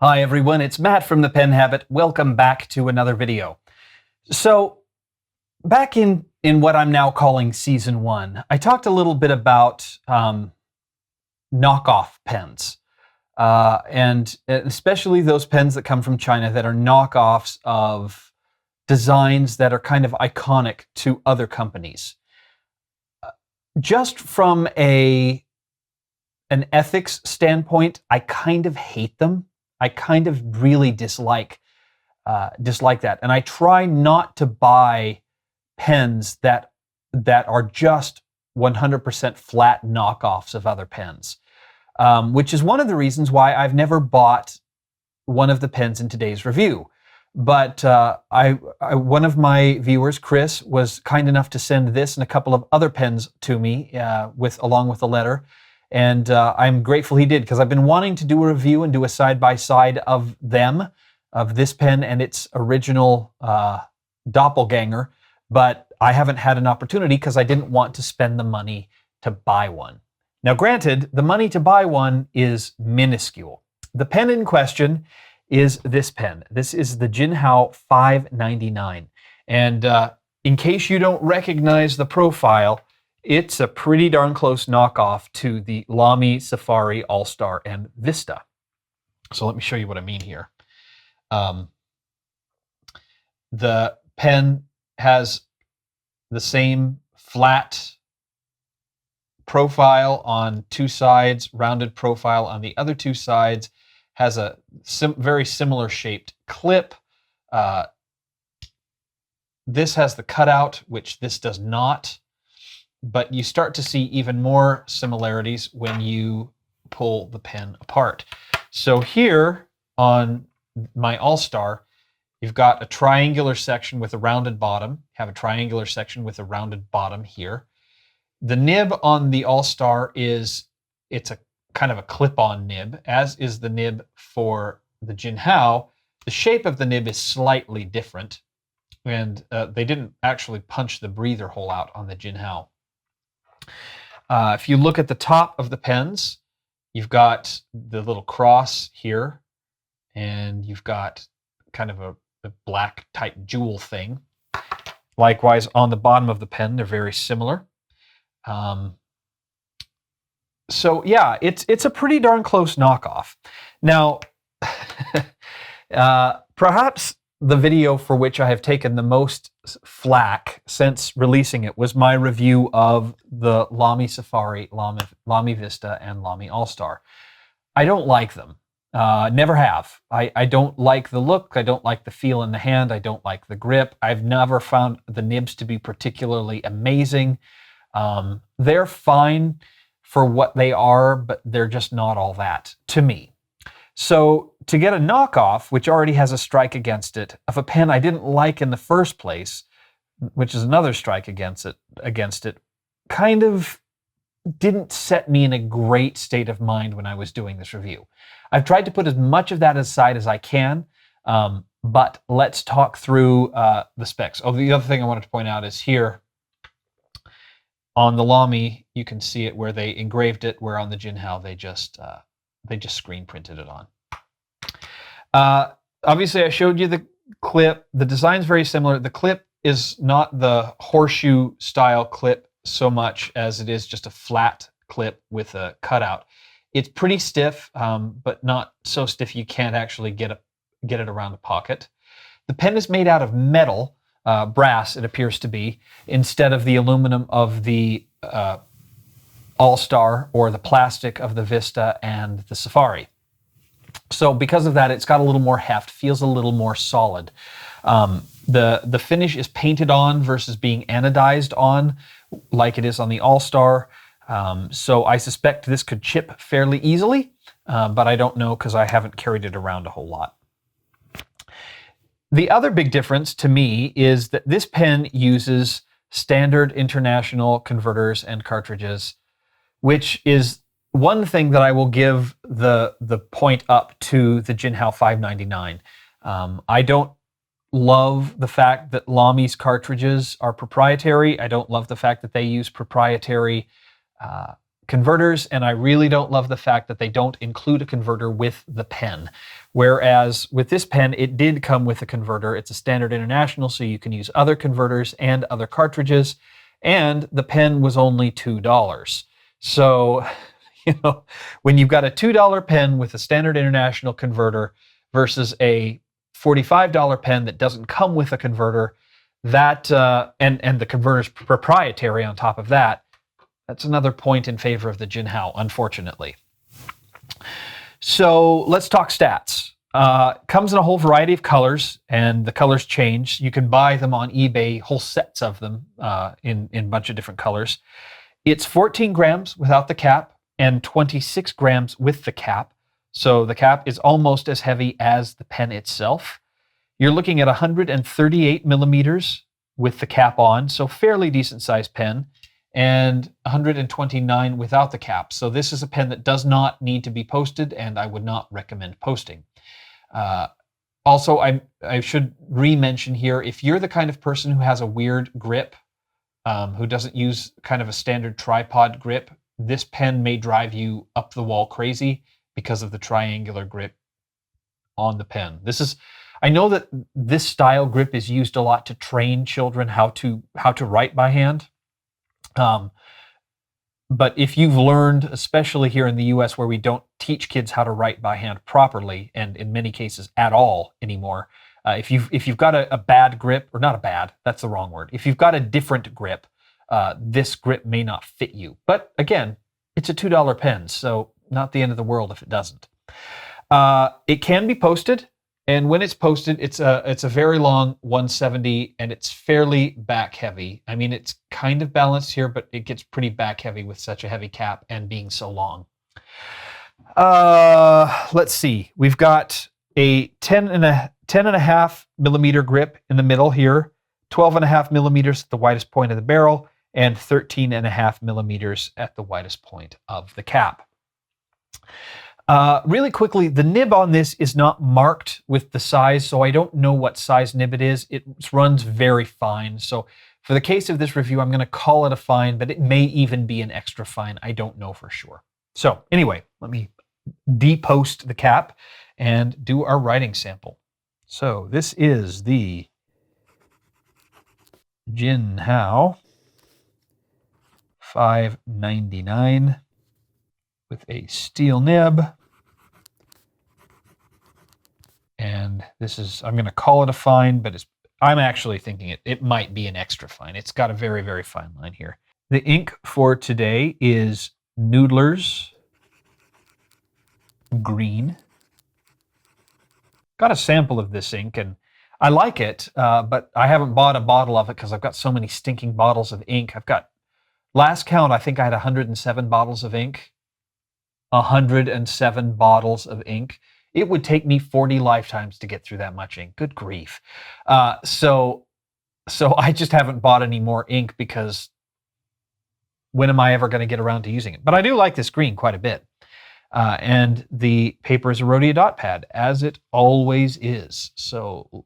Hi everyone, it's Matt from The Pen Habit. Welcome back to another video. So, back in what I'm now calling Season 1, I talked a little bit about knockoff pens. And especially those pens that come from China that are knockoffs of designs that are kind of iconic to other companies. Just from an ethics standpoint, I kind of hate them. I kind of really dislike that, and I try not to buy pens that are just 100% flat knockoffs of other pens, which is one of the reasons why I've never bought one of the pens in today's review. But one of my viewers, Chris, was kind enough to send this and a couple of other pens to me along with a letter. And I'm grateful he did, because I've been wanting to do a review and do a side-by-side of this pen and its original doppelganger, but I haven't had an opportunity because I didn't want to spend the money to buy one. Now granted, the money to buy one is minuscule. The pen in question is this pen. This is the Jinhao 599. And in case you don't recognize the profile, it's a pretty darn close knockoff to the Lamy, Safari, All-Star, and Vista. So let me show you what I mean here. The pen has the same flat profile on two sides, rounded profile on the other two sides, has a very similar shaped clip. This has the cutout, which this does not. But you start to see even more similarities when you pull the pen apart. So here on my All-Star, you've got a triangular section with a rounded bottom. Have a triangular section with a rounded bottom here. The nib on the All-Star it's a kind of a clip-on nib, as is the nib for the Jinhao. The shape of the nib is slightly different, and they didn't actually punch the breather hole out on the Jinhao. If you look at the top of the pens, you've got the little cross here, and you've got kind of a black type jewel thing. Likewise, on the bottom of the pen, they're very similar. So yeah, it's a pretty darn close knockoff. Now, perhaps the video for which I have taken the most flack since releasing it was my review of the Lamy Safari, Lamy Vista, and Lamy All-Star. I don't like them. Never have. I don't like the look. I don't like the feel in the hand. I don't like the grip. I've never found the nibs to be particularly amazing. They're fine for what they are, but they're just not all that to me. So to get a knockoff, which already has a strike against it, of a pen I didn't like in the first place, which is another strike against it, kind of didn't set me in a great state of mind when I was doing this review. I've tried to put as much of that aside as I can, but let's talk through the specs. Oh, the other thing I wanted to point out is here on the Lamy, you can see it where they engraved it, where on the Jinhao they just screen printed it on. Obviously, I showed you the clip. The design's very similar. The clip is not the horseshoe style clip so much as it is just a flat clip with a cutout. It's pretty stiff, but not so stiff you can't actually get it around the pocket. The pen is made out of metal, brass it appears to be, instead of the aluminum of the All-Star or the plastic of the Vista and the Safari. So because of that, it's got a little more heft, feels a little more solid. The finish is painted on versus being anodized on, like it is on the All-Star. So I suspect this could chip fairly easily, but I don't know because I haven't carried it around a whole lot. The other big difference to me is that this pen uses standard international converters and cartridges, which is one thing that I will give the point up to the Jinhao 599. I don't love the fact that Lamy's cartridges are proprietary. I don't love the fact that they use proprietary converters, and I really don't love the fact that they don't include a converter with the pen. Whereas with this pen, it did come with a converter. It's a standard international, so you can use other converters and other cartridges, and the pen was only $2. So, when you've got a $2 pen with a standard international converter versus a $45 pen that doesn't come with a converter, that and the converter's proprietary on top of that, that's another point in favor of the Jinhao, unfortunately. So let's talk stats. Comes in a whole variety of colors, and the colors change. You can buy them on eBay, whole sets of them in a bunch of different colors. It's 14 grams without the cap and 26 grams with the cap. So the cap is almost as heavy as the pen itself. You're looking at 138 millimeters with the cap on, so fairly decent sized pen, and 129 without the cap. So this is a pen that does not need to be posted, and I would not recommend posting. Also, I should re-mention here, if you're the kind of person who has a weird grip, who doesn't use kind of a standard tripod grip, this pen may drive you up the wall crazy because of the triangular grip on the pen. I know that this style grip is used a lot to train children how to write by hand. But if you've learned, especially here in the US where we don't teach kids how to write by hand properly, and in many cases at all anymore, if you've got a bad grip, or not a bad, that's the wrong word. If you've got a different grip, this grip may not fit you. But again, it's a $2 pen, so not the end of the world if it doesn't. It can be posted. And when it's posted, it's a very long 170, and it's fairly back heavy. I mean, it's kind of balanced here, but it gets pretty back heavy with such a heavy cap and being so long. Let's see. We've got a 10.5 millimeter grip in the middle here, 12.5 millimeters at the widest point of the barrel, and 13.5 millimeters at the widest point of the cap. Really quickly, the nib on this is not marked with the size, so I don't know what size nib it is. It runs very fine. So for the case of this review, I'm going to call it a fine, but it may even be an extra fine. I don't know for sure. So anyway, let me depost the cap and do our writing sample. So this is the Jinhao 599 with a steel nib. And this is, I'm going to call it a fine, but I'm actually thinking it might be an extra fine. It's got a very, very fine line here. The ink for today is Noodler's Green. Got a sample of this ink, and I like it, but I haven't bought a bottle of it because I've got so many stinking bottles of ink. Last count, I think I had 107 bottles of ink. 107 bottles of ink. It would take me 40 lifetimes to get through that much ink. Good grief. So I just haven't bought any more ink because when am I ever going to get around to using it? But I do like this green quite a bit. And the paper is a Rhodia dot pad, as it always is. So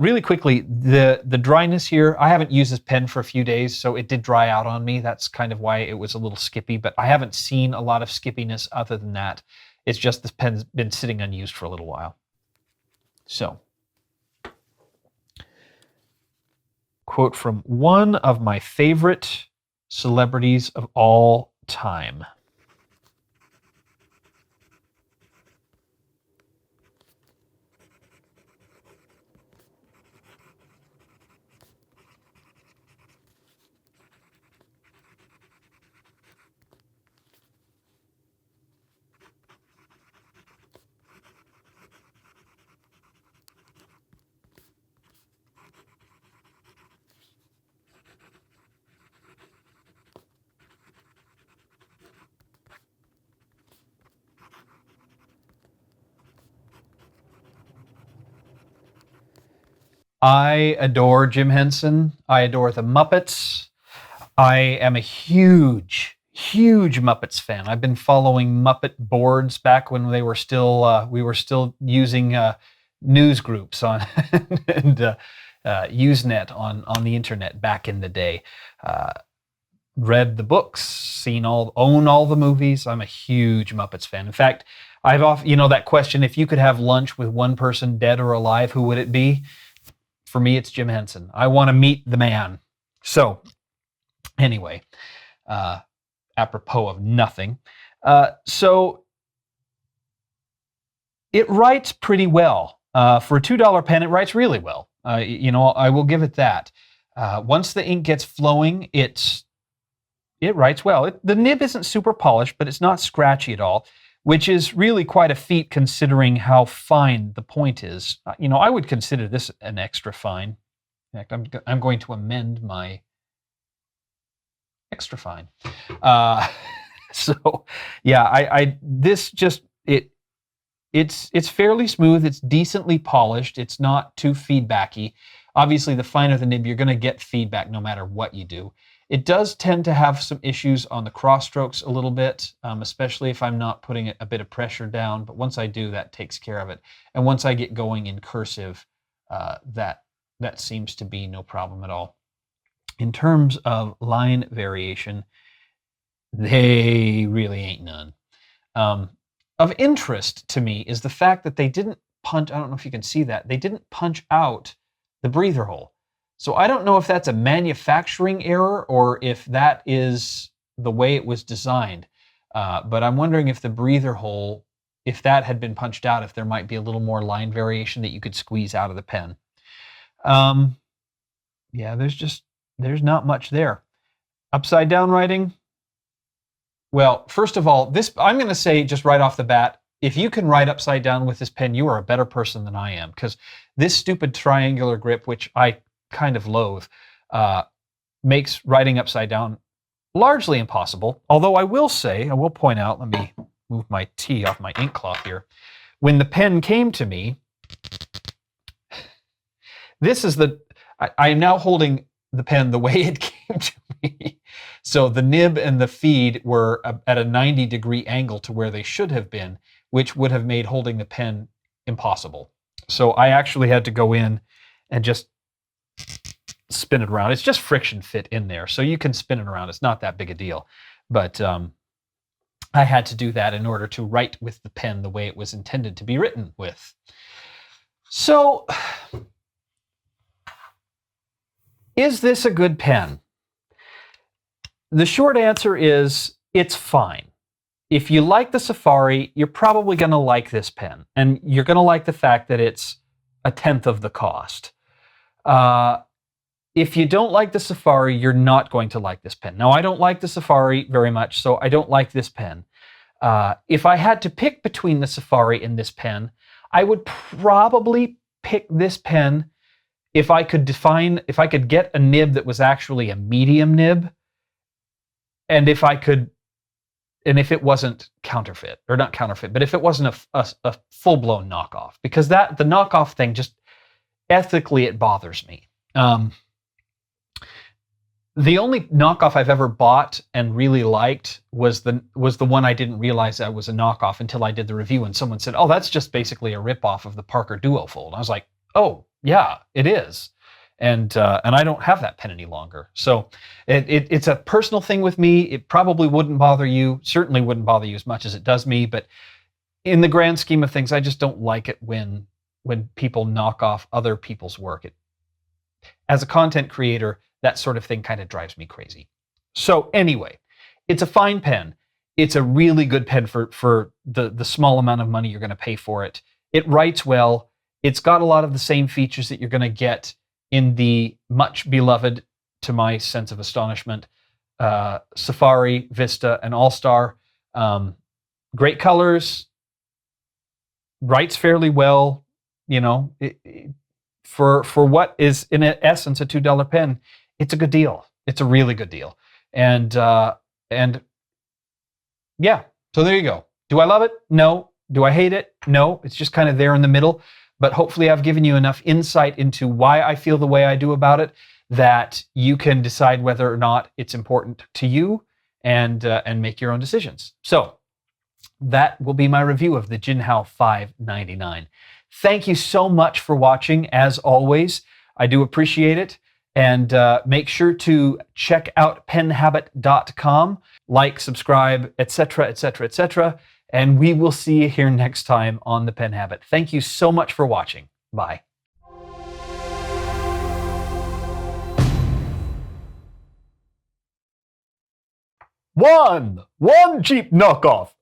really quickly, the dryness here, I haven't used this pen for a few days, so it did dry out on me. That's kind of why it was a little skippy, but I haven't seen a lot of skippiness other than that. It's just this pen's been sitting unused for a little while. So, quote from one of my favorite celebrities of all time. I adore Jim Henson. I adore the Muppets. I am a huge Muppets fan. I've been following Muppet boards back when they were still we were still using news groups on and Usenet on the internet back in the day. read the books, own all the movies. I'm a huge Muppets fan. In fact, I've often, that question, if you could have lunch with one person, dead or alive, who would it be? For me, it's Jim Henson. I want to meet the man. So, anyway, apropos of nothing. So, it writes pretty well. For a $2 pen, it writes really well. I will give it that. Once the ink gets flowing, it writes well. The nib isn't super polished, but it's not scratchy at all, which is really quite a feat considering how fine the point is. I would consider this an extra fine. In fact, I'm going to amend my extra fine. So, yeah, it's fairly smooth. It's decently polished. It's not too feedbacky. Obviously, the finer the nib, you're going to get feedback no matter what you do. It does tend to have some issues on the cross strokes a little bit, especially if I'm not putting a bit of pressure down. But once I do, that takes care of it. And once I get going in cursive, that seems to be no problem at all. In terms of line variation, they really ain't none. Of interest to me is the fact that they didn't punch, I don't know if you can see that, they didn't punch out the breather hole. So I don't know if that's a manufacturing error or if that is the way it was designed. But I'm wondering if the breather hole, if that had been punched out, if there might be a little more line variation that you could squeeze out of the pen. Yeah, there's not much there. Upside down writing. Well, first of all, I'm going to say just right off the bat, if you can write upside down with this pen, you are a better person than I am, because this stupid triangular grip, which I kind of loathe, makes writing upside down largely impossible. Although I will point out, let me move my T off my ink cloth here. When the pen came to me, I am now holding the pen the way it came to me. So the nib and the feed were at a 90-degree angle to where they should have been, which would have made holding the pen impossible. So I actually had to go in and just spin it around. It's just friction fit in there, so you can spin it around. It's not that big a deal. But I had to do that in order to write with the pen the way it was intended to be written with. So, is this a good pen? The short answer is it's fine. If you like the Safari, you're probably going to like this pen. And you're going to like the fact that it's a tenth of the cost. If you don't like the Safari, you're not going to like this pen. Now, I don't like the Safari very much, so I don't like this pen. If I had to pick between the Safari and this pen, I would probably pick this pen if I could get a nib that was actually a medium nib, and if it wasn't counterfeit, or not counterfeit, but if it wasn't a full-blown knockoff, because the knockoff thing, just ethically, it bothers me. The only knockoff I've ever bought and really liked was the one I didn't realize that was a knockoff until I did the review, and someone said, "Oh, that's just basically a ripoff of the Parker Duofold." I was like, "Oh, yeah, it is." And I don't have that pen any longer. So it's a personal thing with me. It probably wouldn't bother you, certainly wouldn't bother you as much as it does me, but in the grand scheme of things, I just don't like it when people knock off other people's work. As a content creator, that sort of thing kind of drives me crazy. So anyway, it's a fine pen. It's a really good pen for the small amount of money you're going to pay for it. It writes well. It's got a lot of the same features that you're going to get in the much beloved, to my sense of astonishment, Safari, Vista, and All-Star. Great colors, writes fairly well. For what is in essence a $2 pen, it's a good deal. It's a really good deal. And yeah, so there you go. Do I love it? No. Do I hate it? No. It's just kind of there in the middle. But hopefully I've given you enough insight into why I feel the way I do about it that you can decide whether or not it's important to you and make your own decisions. So that will be my review of the Jinhao 599. Thank you so much for watching, as always. I do appreciate it. And make sure to check out penhabit.com, like, subscribe, etc., etc., etc. And we will see you here next time on The Pen Habit. Thank you so much for watching. Bye. One cheap knockoff.